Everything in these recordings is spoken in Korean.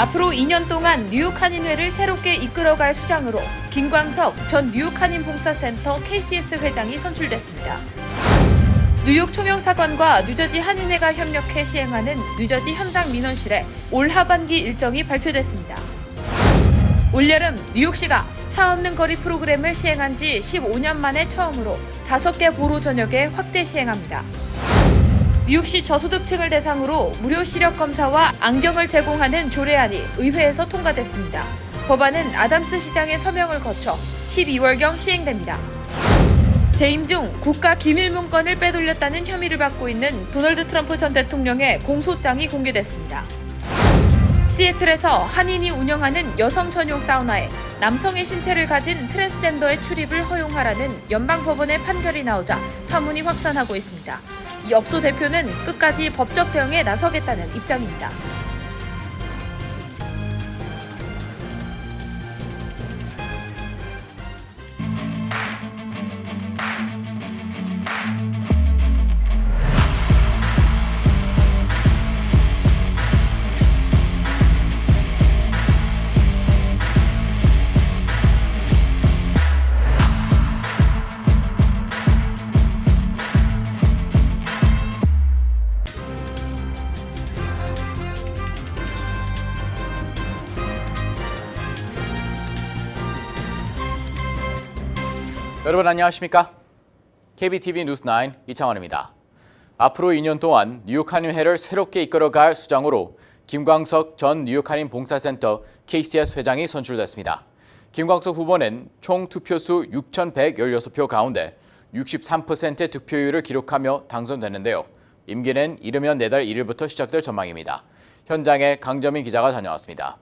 앞으로 2년 동안 뉴욕 한인회를 새롭게 이끌어갈 수장으로 김광석 전 뉴욕 한인 봉사센터 KCS 회장이 선출됐습니다. 뉴욕 총영사관과 뉴저지 한인회가 협력해 시행하는 뉴저지 현장 민원실의 올 하반기 일정이 발표됐습니다. 올여름 뉴욕시가 차 없는 거리 프로그램을 시행한 지 15년 만에 처음으로 5개 보로 전역에 확대 시행합니다. 뉴욕시 저소득층을 대상으로 무료 시력 검사와 안경을 제공하는 조례안이 의회에서 통과됐습니다. 법안은 아담스 시장의 서명을 거쳐 12월경 시행됩니다. 재임 중 국가 기밀 문건을 빼돌렸다는 혐의를 받고 있는 도널드 트럼프 전 대통령의 공소장이 공개됐습니다. 시애틀에서 한인이 운영하는 여성 전용 사우나에 남성의 신체를 가진 트랜스젠더의 출입을 허용하라는 연방법원의 판결이 나오자 파문이 확산하고 있습니다. 이 업소 대표는 끝까지 법적 대응에 나서겠다는 입장입니다. 여러분 안녕하십니까? KBTV 뉴스9 이창원입니다. 앞으로 2년 동안 뉴욕 한인회를 새롭게 이끌어갈 수장으로 김광석 전 뉴욕 한인 봉사센터 KCS 회장이 선출됐습니다. 김광석 후보는 총 투표수 6,116표 가운데 63%의 득표율을 기록하며 당선됐는데요. 임기는 이르면 내달 1일부터 시작될 전망입니다. 현장에 강점인 기자가 다녀왔습니다.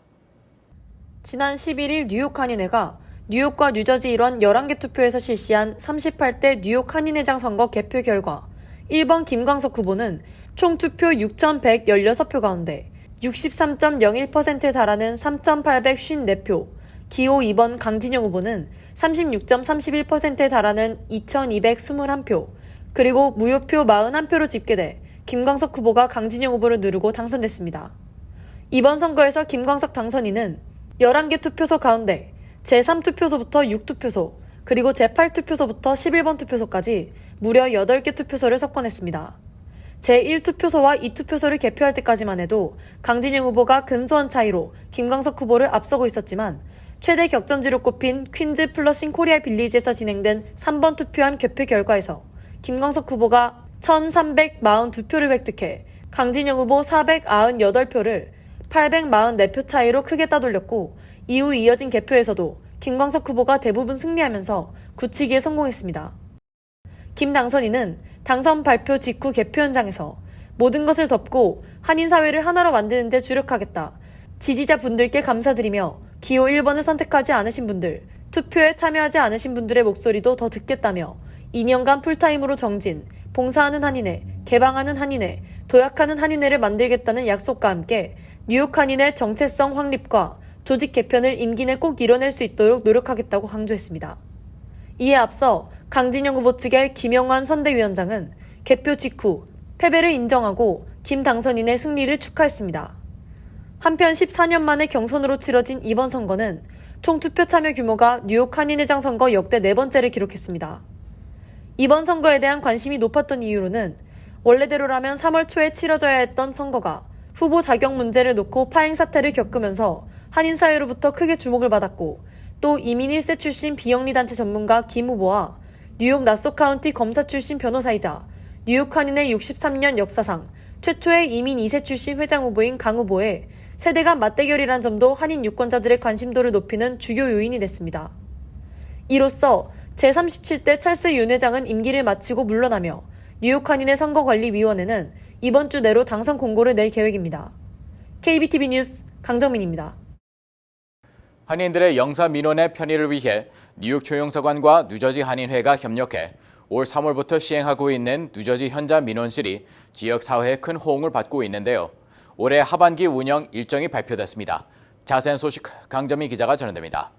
지난 11일 뉴욕 한인회가 뉴욕과 뉴저지 일원 11개 투표에서 실시한 38대 뉴욕 한인회장 선거 개표 결과 1번 김광석 후보는 총 투표 6,116표 가운데 63.01%에 달하는 3,854표, 기호 2번 강진영 후보는 36.31%에 달하는 2,221표, 그리고 무효표 41표로 집계돼 김광석 후보가 강진영 후보를 누르고 당선됐습니다. 이번 선거에서 김광석 당선인은 11개 투표소 가운데 제3투표소부터 6투표소, 그리고 제8투표소부터 11번 투표소까지 무려 8개 투표소를 석권했습니다. 제1투표소와 2투표소를 개표할 때까지만 해도 강진영 후보가 근소한 차이로 김광석 후보를 앞서고 있었지만 최대 격전지로 꼽힌 퀸즈 플러싱 코리아 빌리지에서 진행된 3번 투표함 개표 결과에서 김광석 후보가 1,342표를 획득해 강진영 후보 498표를 844표 차이로 크게 따돌렸고 이후 이어진 개표에서도 김광석 후보가 대부분 승리하면서 굳히기에 성공했습니다. 김 당선인은 당선 발표 직후 개표 현장에서 모든 것을 덮고 한인사회를 하나로 만드는 데 주력하겠다. 지지자분들께 감사드리며 기호 1번을 선택하지 않으신 분들, 투표에 참여하지 않으신 분들의 목소리도 더 듣겠다며 2년간 풀타임으로 정진, 봉사하는 한인회, 개방하는 한인회, 도약하는 한인회를 만들겠다는 약속과 함께 뉴욕 한인회 정체성 확립과 조직 개편을 임기 내 꼭 이뤄낼 수 있도록 노력하겠다고 강조했습니다. 이에 앞서 강진영 후보 측의 김영환 선대위원장은 개표 직후 패배를 인정하고 김 당선인의 승리를 축하했습니다. 한편 14년 만에 경선으로 치러진 이번 선거는 총 투표 참여 규모가 뉴욕 한인회장 선거 역대 4번째를 기록했습니다. 이번 선거에 대한 관심이 높았던 이유로는 원래대로라면 3월 초에 치러져야 했던 선거가 후보 자격 문제를 놓고 파행 사태를 겪으면서 한인사회로부터 크게 주목을 받았고 또 이민 1세 출신 비영리단체 전문가 김 후보와 뉴욕 나소 카운티 검사 출신 변호사이자 뉴욕 한인회 63년 역사상 최초의 이민 2세 출신 회장 후보인 강 후보의 세대 간 맞대결이란 점도 한인 유권자들의 관심도를 높이는 주요 요인이 됐습니다. 이로써 제37대 찰스 윤 회장은 임기를 마치고 물러나며 뉴욕 한인회 선거관리위원회는 이번 주 내로 당선 공고를 낼 계획입니다. KBTV 뉴스 강정민입니다. 한인들의 영사 민원의 편의를 위해 뉴욕 총영사관과 뉴저지 한인회가 협력해 올 3월부터 시행하고 있는 뉴저지 현장 민원실이 지역 사회에 큰 호응을 받고 있는데요. 올해 하반기 운영 일정이 발표됐습니다. 자세한 소식 강점희 기자가 전해드립니다.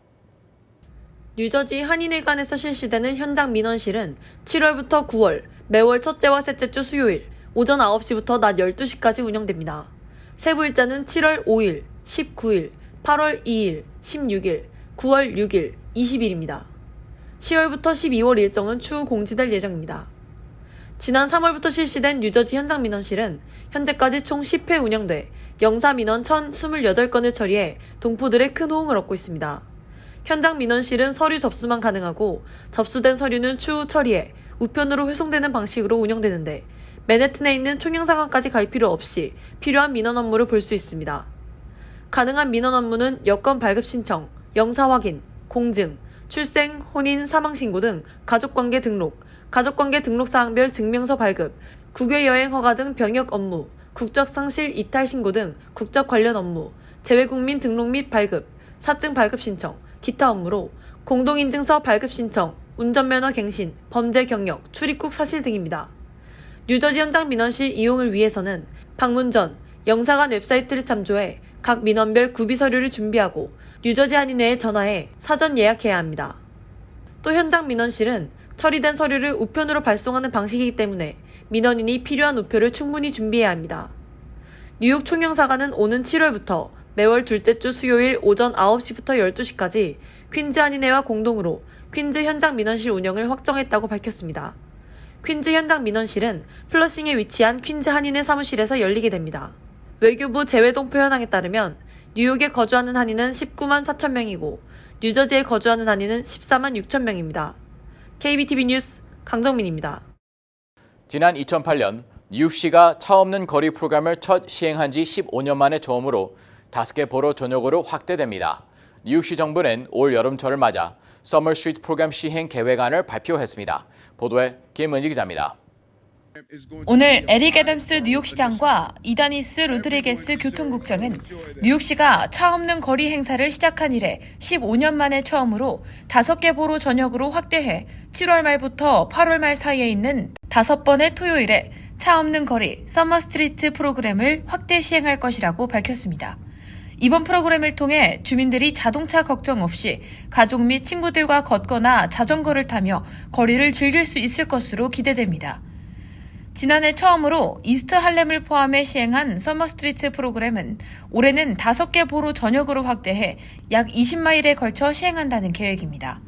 뉴저지 한인회관에서 실시되는 현장 민원실은 7월부터 9월 매월 첫째와 셋째 주 수요일 오전 9시부터 낮 12시까지 운영됩니다. 세부 일자는 7월 5일, 19일, 8월 2일, 16일, 9월 6일, 20일입니다. 10월부터 12월 일정은 추후 공지될 예정입니다. 지난 3월부터 실시된 뉴저지 현장 민원실은 현재까지 총 10회 운영돼 영사 민원 1,028건을 처리해 동포들의 큰 호응을 얻고 있습니다. 현장 민원실은 서류 접수만 가능하고 접수된 서류는 추후 처리해 우편으로 회송되는 방식으로 운영되는데 맨해튼에 있는 총영사관까지 갈 필요 없이 필요한 민원 업무를 볼 수 있습니다. 가능한 민원 업무는 여권 발급 신청, 영사 확인, 공증, 출생, 혼인, 사망신고 등 가족관계 등록, 가족관계 등록사항별 증명서 발급, 국외여행 허가 등 병역 업무, 국적상실 이탈 신고 등 국적 관련 업무, 재외국민 등록 및 발급, 사증 발급 신청, 기타 업무로 공동인증서 발급 신청, 운전면허 갱신, 범죄 경력, 출입국 사실 등입니다. 뉴저지 현장 민원실 이용을 위해서는 방문 전 영사관 웹사이트를 참조해 각 민원별 구비 서류를 준비하고 뉴저지 한인회에 전화해 사전 예약해야 합니다. 또 현장 민원실은 처리된 서류를 우편으로 발송하는 방식이기 때문에 민원인이 필요한 우표를 충분히 준비해야 합니다. 뉴욕 총영사관은 오는 7월부터 매월 둘째 주 수요일 오전 9시부터 12시까지 퀸즈 한인회와 공동으로 퀸즈 현장 민원실 운영을 확정했다고 밝혔습니다. 퀸즈 현장 민원실은 플러싱에 위치한 퀸즈 한인회 사무실에서 열리게 됩니다. 외교부 재외동포 현황에 따르면 뉴욕에 거주하는 한인은 19만 4천 명이고 뉴저지에 거주하는 한인은 14만 6천 명입니다. KBTV 뉴스 강정민입니다. 지난 2008년 뉴욕시가 차 없는 거리 프로그램을 첫 시행한 지 15년 만에 처음으로 5개 보로 전역으로 확대됩니다. 뉴욕시 정부는 올 여름철을 맞아 서머 스트리트 프로그램 시행 계획안을 발표했습니다. 보도에 김은지 기자입니다. 오늘 에릭 애덤스 뉴욕시장과 이다니스 로드리게스 교통국장은 뉴욕시가 차 없는 거리 행사를 시작한 이래 15년 만에 처음으로 5개 보로 전역으로 확대해 7월 말부터 8월 말 사이에 있는 5번의 토요일에 차 없는 거리 서머 스트리트 프로그램을 확대 시행할 것이라고 밝혔습니다. 이번 프로그램을 통해 주민들이 자동차 걱정 없이 가족 및 친구들과 걷거나 자전거를 타며 거리를 즐길 수 있을 것으로 기대됩니다. 지난해 처음으로 이스트 할렘을 포함해 시행한 서머 스트리트 프로그램은 올해는 5개 보로 전역으로 확대해 약 20마일에 걸쳐 시행한다는 계획입니다.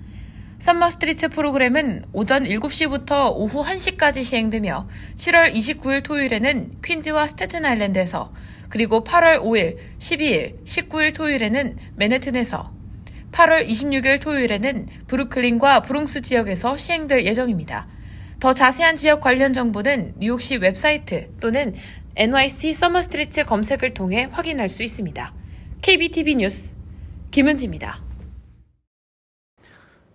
서머 스트리트 프로그램은 오전 7시부터 오후 1시까지 시행되며 7월 29일 토요일에는 퀸즈와 스태튼 아일랜드에서 그리고 8월 5일, 12일, 19일 토요일에는 맨해튼에서 8월 26일 토요일에는 브루클린과 브롱스 지역에서 시행될 예정입니다. 더 자세한 지역 관련 정보는 뉴욕시 웹사이트 또는 NYC 서머 스트리트 검색을 통해 확인할 수 있습니다. KBTV 뉴스 김은지입니다.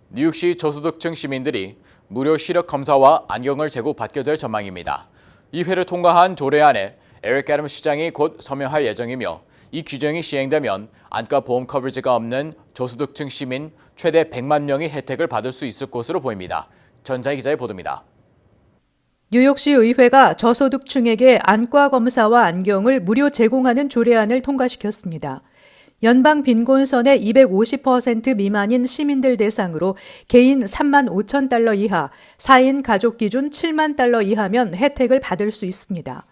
뉴욕시 저소득층 시민들이 무료 시력 검사와 안경을 제공받게 될 전망입니다. 이 회를 통과한 조례안에 에릭 애덤스 시장이 곧 서명할 예정이며 이 규정이 시행되면 안과 보험 커버리지가 없는 저소득층 시민 최대 100만 명이 혜택을 받을 수 있을 것으로 보입니다. 전자희 기자의 보도입니다. 뉴욕시 의회가 저소득층에게 안과 검사와 안경을 무료 제공하는 조례안을 통과시켰습니다. 연방 빈곤선의 250% 미만인 시민들 대상으로 개인 3만 5천 달러 이하, 4인 가족 기준 7만 달러 이하면 혜택을 받을 수 있습니다.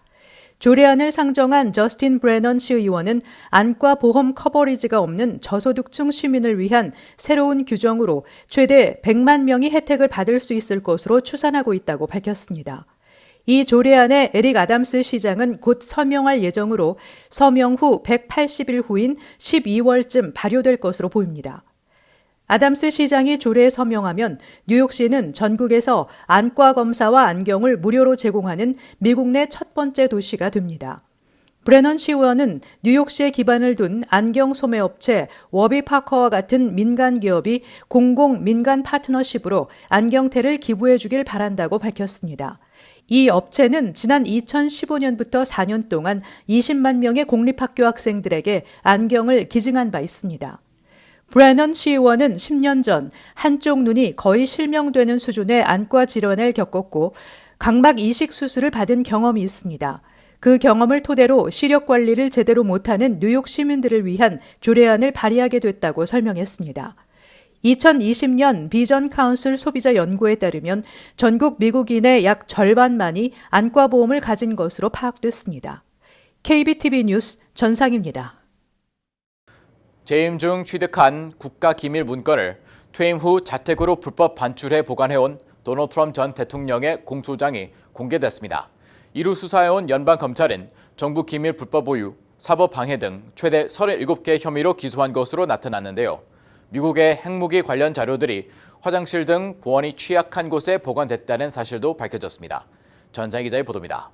조례안을 상정한 저스틴 브래넌 시의원은 안과 보험 커버리지가 없는 저소득층 시민을 위한 새로운 규정으로 최대 100만 명이 혜택을 받을 수 있을 것으로 추산하고 있다고 밝혔습니다. 이 조례안에 에릭 애덤스 시장은 곧 서명할 예정으로 서명 후 180일 후인 12월쯤 발효될 것으로 보입니다. 애덤스 시장이 조례에 서명하면 뉴욕시는 전국에서 안과 검사와 안경을 무료로 제공하는 미국 내 첫 번째 도시가 됩니다. 브래넌 시의원은 뉴욕시에 기반을 둔 안경 소매업체 워비 파커와 같은 민간 기업이 공공-민간 파트너십으로 안경테를 기부해 주길 바란다고 밝혔습니다. 이 업체는 지난 2015년부터 4년 동안 20만 명의 공립학교 학생들에게 안경을 기증한 바 있습니다. 브래넌 시의원은 10년 전 한쪽 눈이 거의 실명되는 수준의 안과 질환을 겪었고 각막 이식 수술을 받은 경험이 있습니다. 그 경험을 토대로 시력 관리를 제대로 못하는 뉴욕 시민들을 위한 조례안을 발의하게 됐다고 설명했습니다. 2020년 비전 카운슬 소비자 연구에 따르면 전국 미국인의 약 절반만이 안과 보험을 가진 것으로 파악됐습니다. KBTV 뉴스 전상입니다. 재임 중 취득한 국가기밀 문건을 퇴임 후 자택으로 불법 반출해 보관해온 도널드 트럼프 전 대통령의 공소장이 공개됐습니다. 이루 수사해온 연방검찰은 정부 기밀 불법 보유, 사법 방해 등 최대 37개 혐의로 기소한 것으로 나타났는데요. 미국의 핵무기 관련 자료들이 화장실 등 보안이 취약한 곳에 보관됐다는 사실도 밝혀졌습니다. 전장희 기자의 보도입니다.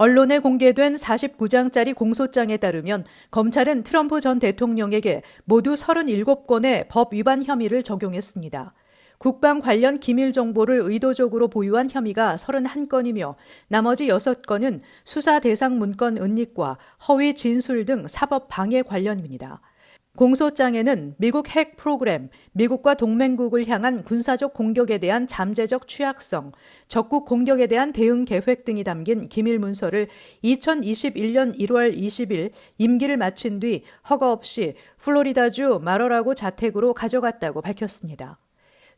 언론에 공개된 49장짜리 공소장에 따르면 검찰은 트럼프 전 대통령에게 모두 37건의 법 위반 혐의를 적용했습니다. 국방 관련 기밀 정보를 의도적으로 보유한 혐의가 31건이며 나머지 6건은 수사 대상 문건 은닉과 허위 진술 등 사법 방해 관련입니다. 공소장에는 미국 핵 프로그램, 미국과 동맹국을 향한 군사적 공격에 대한 잠재적 취약성, 적국 공격에 대한 대응 계획 등이 담긴 기밀 문서를 2021년 1월 20일 임기를 마친 뒤 허가 없이 플로리다주 마러라고 자택으로 가져갔다고 밝혔습니다.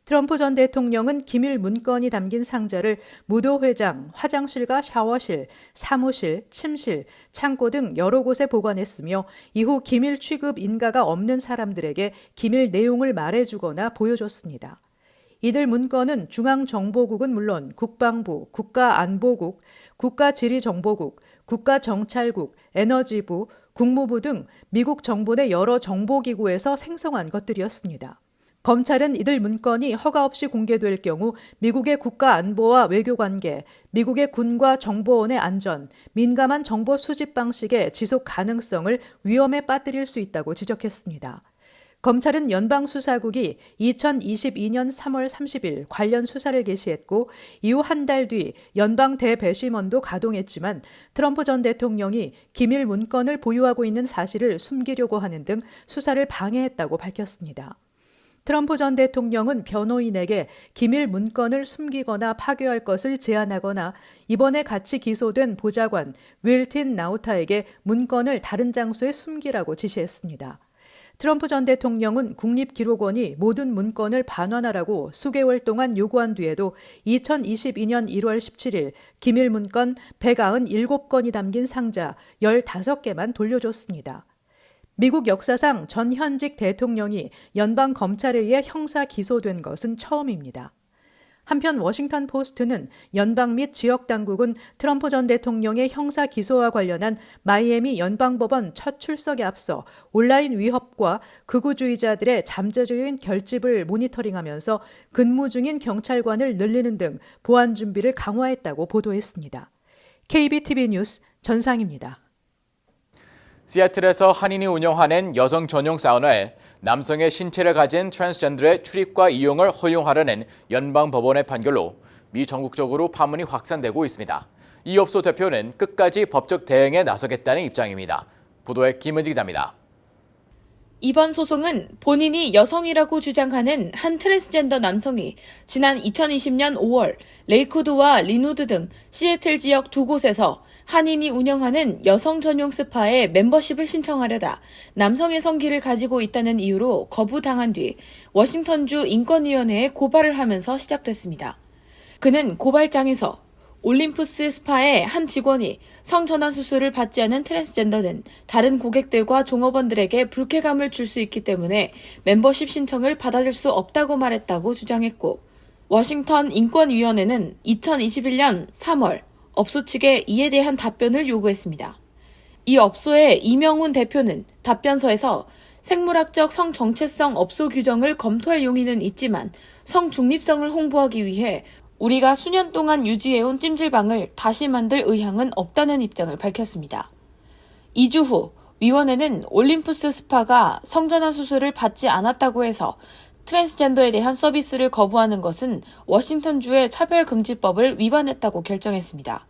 트럼프 전 대통령은 기밀 문건이 담긴 상자를 무도회장, 화장실과 샤워실, 사무실, 침실, 창고 등 여러 곳에 보관했으며 이후 기밀 취급 인가가 없는 사람들에게 기밀 내용을 말해주거나 보여줬습니다. 이들 문건은 중앙정보국은 물론 국방부, 국가안보국, 국가지리정보국, 국가정찰국, 에너지부, 국무부 등 미국 정부 내 여러 정보기구에서 생성한 것들이었습니다. 검찰은 이들 문건이 허가 없이 공개될 경우 미국의 국가 안보와 외교관계, 미국의 군과 정보원의 안전, 민감한 정보 수집 방식의 지속 가능성을 위험에 빠뜨릴 수 있다고 지적했습니다. 검찰은 연방수사국이 2022년 3월 30일 관련 수사를 개시했고 이후 한 달 뒤 연방 대배심원도 가동했지만 트럼프 전 대통령이 기밀 문건을 보유하고 있는 사실을 숨기려고 하는 등 수사를 방해했다고 밝혔습니다. 트럼프 전 대통령은 변호인에게 기밀 문건을 숨기거나 파괴할 것을 제안하거나 이번에 같이 기소된 보좌관 윌틴 나우타에게 문건을 다른 장소에 숨기라고 지시했습니다. 트럼프 전 대통령은 국립기록원이 모든 문건을 반환하라고 수개월 동안 요구한 뒤에도 2022년 1월 17일 기밀 문건 197건이 담긴 상자 15개만 돌려줬습니다. 미국 역사상 전 현직 대통령이 연방 검찰에 의해 형사 기소된 것은 처음입니다. 한편 워싱턴 포스트는 연방 및 지역 당국은 트럼프 전 대통령의 형사 기소와 관련한 마이애미 연방법원 첫 출석에 앞서 온라인 위협과 극우주의자들의 잠재적인 결집을 모니터링하면서 근무 중인 경찰관을 늘리는 등 보안 준비를 강화했다고 보도했습니다. KBTV 뉴스 전상입니다. 시애틀에서 한인이 운영하는 여성 전용 사우나에 남성의 신체를 가진 트랜스젠더의 출입과 이용을 허용하려는 연방법원의 판결로 미 전국적으로 파문이 확산되고 있습니다. 이 업소 대표는 끝까지 법적 대응에 나서겠다는 입장입니다. 보도에 김은지 기자입니다. 이번 소송은 본인이 여성이라고 주장하는 한 트랜스젠더 남성이 지난 2020년 5월 레이크우드와 리누드 등 시애틀 지역 두 곳에서 한인이 운영하는 여성 전용 스파에 멤버십을 신청하려다 남성의 성기를 가지고 있다는 이유로 거부당한 뒤 워싱턴주 인권위원회에 고발을 하면서 시작됐습니다. 그는 고발장에서 올림푸스 스파의 한 직원이 성전환 수술을 받지 않은 트랜스젠더는 다른 고객들과 종업원들에게 불쾌감을 줄 수 있기 때문에 멤버십 신청을 받아줄 수 없다고 말했다고 주장했고, 워싱턴 인권위원회는 2021년 3월 업소 측에 이에 대한 답변을 요구했습니다. 이 업소의 이명훈 대표는 답변서에서 생물학적 성정체성 업소 규정을 검토할 용의는 있지만 성중립성을 홍보하기 위해 우리가 수년 동안 유지해온 찜질방을 다시 만들 의향은 없다는 입장을 밝혔습니다. 2주 후 위원회는 올림푸스 스파가 성전환 수술을 받지 않았다고 해서 트랜스젠더에 대한 서비스를 거부하는 것은 워싱턴주의 차별금지법을 위반했다고 결정했습니다.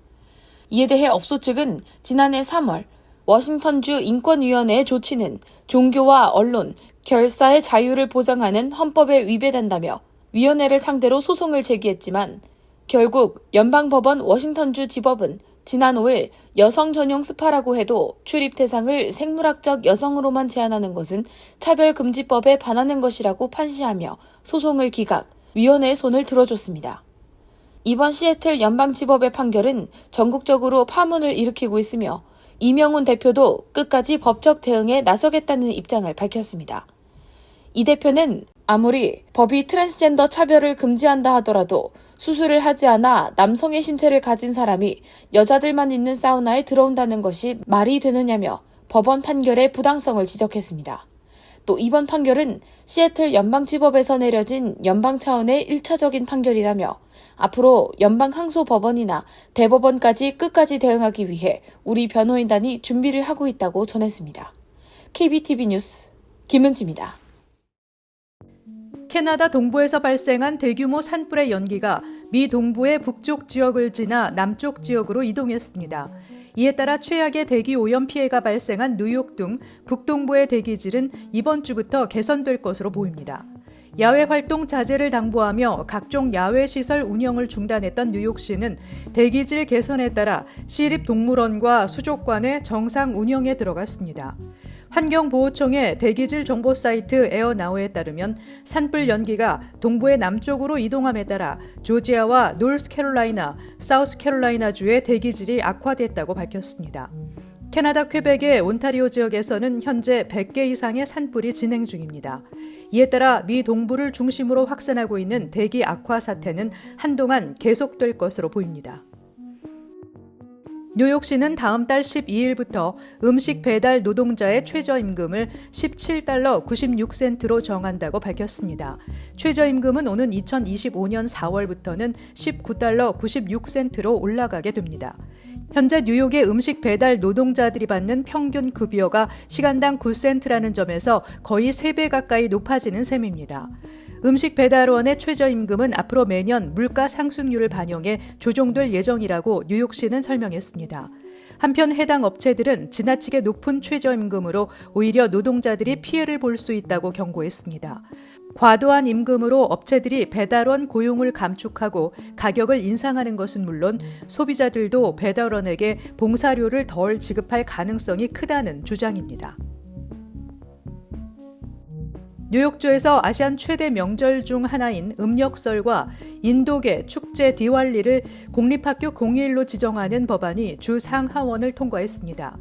이에 대해 업소 측은 지난해 3월 워싱턴주 인권위원회의 조치는 종교와 언론, 결사의 자유를 보장하는 헌법에 위배된다며 위원회를 상대로 소송을 제기했지만 결국 연방법원 워싱턴주 지법은 지난 5일 여성 전용 스파라고 해도 출입 대상을 생물학적 여성으로만 제한하는 것은 차별금지법에 반하는 것이라고 판시하며 소송을 기각, 위원회의 손을 들어줬습니다. 이번 시애틀 연방지법의 판결은 전국적으로 파문을 일으키고 있으며 이명훈 대표도 끝까지 법적 대응에 나서겠다는 입장을 밝혔습니다. 이 대표는 아무리 법이 트랜스젠더 차별을 금지한다 하더라도 수술을 하지 않아 남성의 신체를 가진 사람이 여자들만 있는 사우나에 들어온다는 것이 말이 되느냐며 법원 판결의 부당성을 지적했습니다. 또 이번 판결은 시애틀 연방지법에서 내려진 연방 차원의 1차적인 판결이라며 앞으로 연방 항소법원이나 대법원까지 끝까지 대응하기 위해 우리 변호인단이 준비를 하고 있다고 전했습니다. KBTV 뉴스 김은지입니다. 캐나다 동부에서 발생한 대규모 산불의 연기가 미 동부의 북쪽 지역을 지나 남쪽 지역으로 이동했습니다. 이에 따라 최악의 대기 오염 피해가 발생한 뉴욕 등 북동부의 대기질은 이번 주부터 개선될 것으로 보입니다. 야외 활동 자제를 당부하며 각종 야외 시설 운영을 중단했던 뉴욕시는 대기질 개선에 따라 시립동물원과 수족관의 정상 운영에 들어갔습니다. 환경보호청의 대기질 정보 사이트 에어나우에 따르면 산불 연기가 동부의 남쪽으로 이동함에 따라 조지아와 노스캐롤라이나, 사우스캐롤라이나주의 대기질이 악화됐다고 밝혔습니다. 캐나다 퀘벡의 온타리오 지역에서는 현재 100개 이상의 산불이 진행 중입니다. 이에 따라 미 동부를 중심으로 확산하고 있는 대기 악화 사태는 한동안 계속될 것으로 보입니다. 뉴욕시는 다음 달 12일부터 음식 배달 노동자의 최저임금을 $17 96센트로 정한다고 밝혔습니다. 최저임금은 오는 2025년 4월부터는 $19 96센트로 올라가게 됩니다. 현재 뉴욕의 음식 배달 노동자들이 받는 평균 급여가 시간당 9센트라는 점에서 거의 3배 가까이 높아지는 셈입니다. 음식 배달원의 최저임금은 앞으로 매년 물가 상승률을 반영해 조정될 예정이라고 뉴욕시는 설명했습니다. 한편 해당 업체들은 지나치게 높은 최저임금으로 오히려 노동자들이 피해를 볼 수 있다고 경고했습니다. 과도한 임금으로 업체들이 배달원 고용을 감축하고 가격을 인상하는 것은 물론 소비자들도 배달원에게 봉사료를 덜 지급할 가능성이 크다는 주장입니다. 뉴욕주에서 아시안 최대 명절 중 하나인 음력설과 인도계 축제 디왈리를 공립학교 공휴일로 지정하는 법안이 주 상하원을 통과했습니다.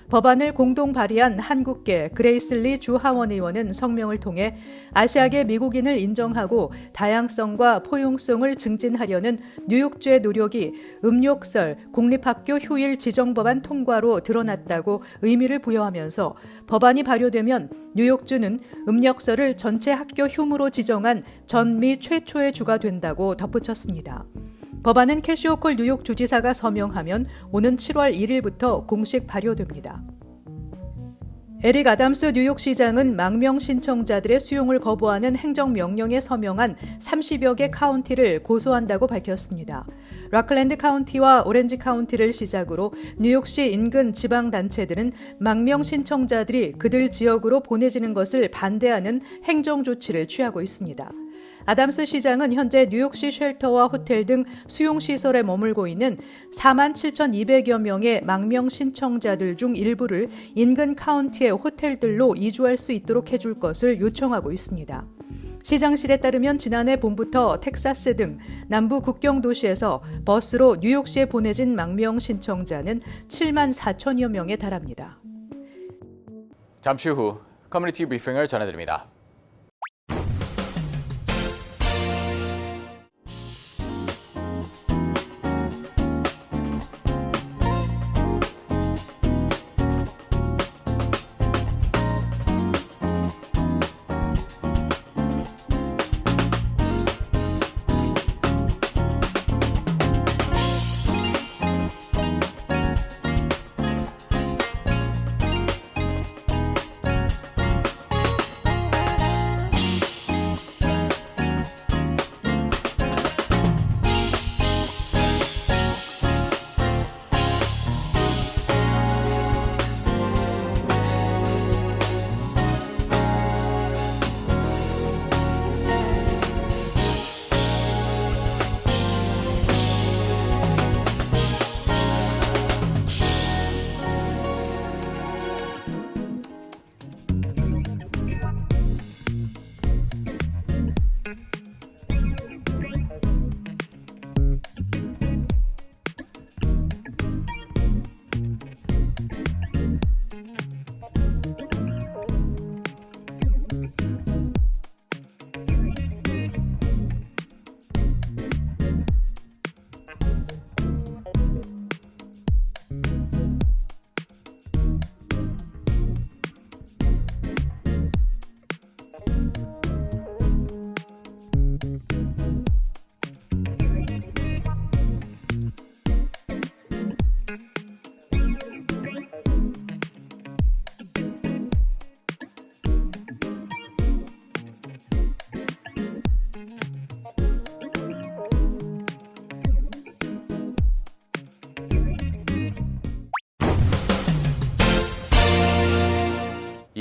법안을 공동 발의한 한국계 그레이슬리 주 하원 의원은 성명을 통해 아시아계 미국인을 인정하고 다양성과 포용성을 증진하려는 뉴욕주의 노력이 음력설 공립학교 휴일 지정 법안 통과로 드러났다고 의미를 부여하면서 법안이 발효되면 뉴욕주는 음력설을 전체 학교 휴무로 지정한 전미 최초의 주가 된다고 덧붙였습니다. 법안은 캐시 호컬 뉴욕 주지사가 서명하면 오는 7월 1일부터 공식 발효됩니다. 에릭 아담스 뉴욕시장은 망명 신청자들의 수용을 거부하는 행정명령에 서명한 30여 개 카운티를 고소한다고 밝혔습니다. 라클랜드 카운티와 오렌지 카운티를 시작으로 뉴욕시 인근 지방단체들은 망명 신청자들이 그들 지역으로 보내지는 것을 반대하는 행정조치를 취하고 있습니다. 아담스 시장은 현재 뉴욕시 쉘터와 호텔 등 수용시설에 머물고 있는 47,200여 명의 망명 신청자들 중 일부를 인근 카운티의 호텔들로 이주할 수 있도록 해줄 것을 요청하고 있습니다. 시장실에 따르면 지난해 봄부터 텍사스 등 남부 국경 도시에서 버스로 뉴욕시에 보내진 망명 신청자는 7만 4천여 명에 달합니다. 잠시 후 커뮤니티 브리핑을 전해드립니다.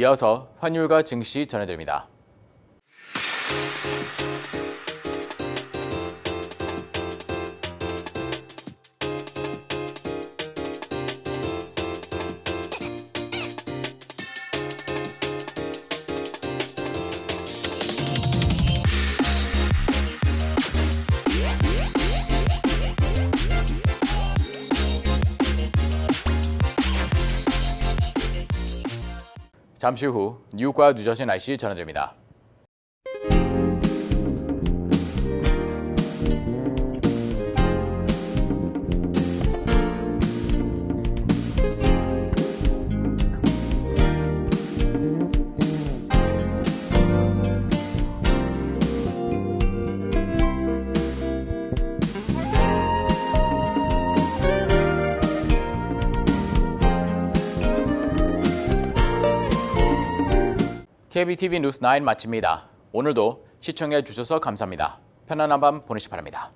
이어서 환율과 증시 전해드립니다. 잠시 후 뉴욕과 뉴저지 날씨 전해드립니다. KBTV 뉴스 9 마칩니다. 오늘도 시청해 주셔서 감사합니다. 편안한 밤 보내시 바랍니다.